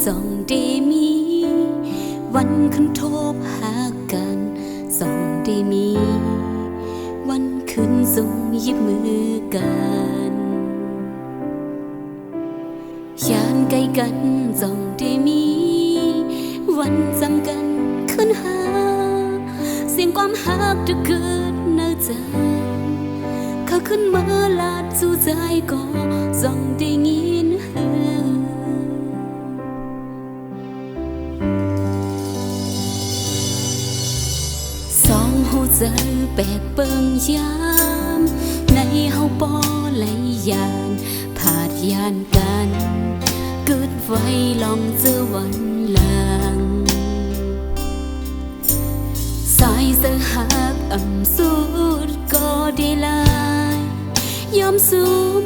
จ้องได้มีวันขึ้นโทบหากันส่องได้มีวันขึ้นส่งยิบมือกันยานไกลกันจ้องได้มีวันจำกันขึ้นหาเสียงความหักจะเกิดในใจเขาขึ้นมาลาดสู่ใจก็จ้องได้ยินเฮาเจอแปกเปิงยามในเฮาปอไหลยานผาดยานกันเกิดไว้ลองเจอวันหลังสายเสือหักอ่ำสุดก็ได้ลายยอมซุ่ม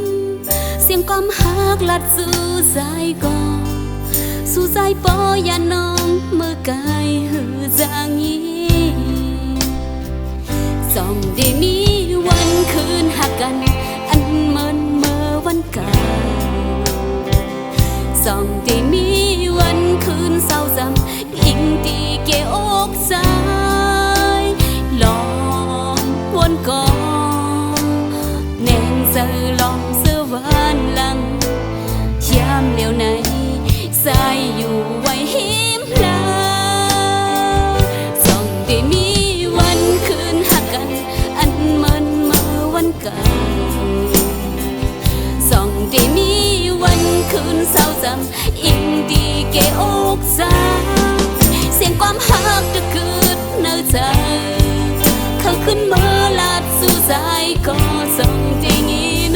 เสียงความหักลัดสู่ใจก็สู่ใจปอยาน้องเมื่อกายหือจางยีส่องได้มีวันคืนหักกันอันเหมือนเมื่อวันเก่าส่องได้มีวันคืนเศร้าจำอิงตีเกอกใจลองวนก่อนแนงเจอลองเสือวันหลังยามเหลียวในใจอยู่ไว้หิมลาส่องได้มีวันคืนหักกันอันเหมือนเมื่อวันเก่าส่องได้มีวันคืนเศร้าจำอิงดีเกอกใจเสียงความหักจะเกิดในใจเขาขึ้นมาลาดสู่ใจก็ส่องได้ยิน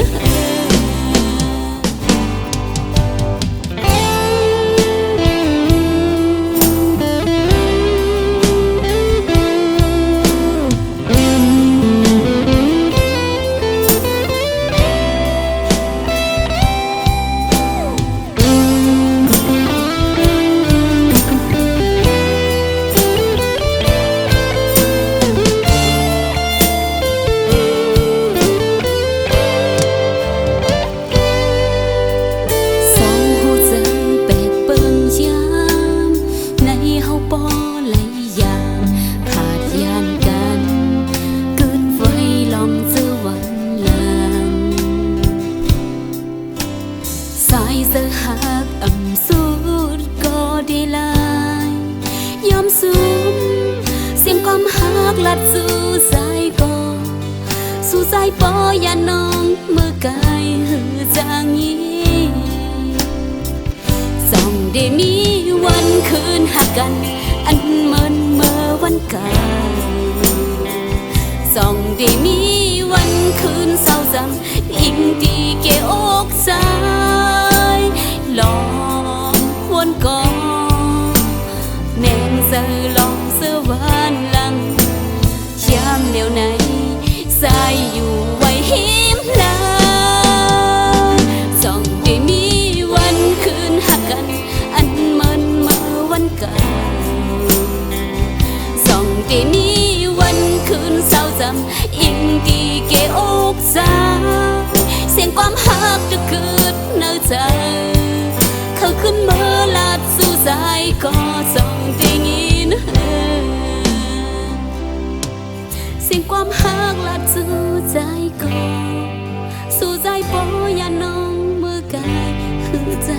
สายเสือหักอ่ำสุดก็ได้ลายยอมซุ่มเสียงความหักลัดสู่ใจก็สู่ใจปอยาน้องเมื่อกายหือจางยีส่องได้มีวันคืนหักกันอันเหมือนเมื่อวันเก่าส่องได้มีวันคืนเศร้าจำอิงตีเกอกใจลองวนก่อนแนงเจอลองเสือวันหลังยามเหลียวในใจอยู่ไว้หิมลาส่องได้มีวันคืนหักกันอันเหมือนเมื่อวันเก่าส่องได้มีวันคืนเศร้าจำอิงดีเกอกใจเสียงความหักจะเกิดในใจเขาขึ้นมาลาดสู่ใจก็ส่องได้ยินเสียงความหักลาดสู่ใจก็สู่ใจปอยาน้องเมื่อกายคือใจ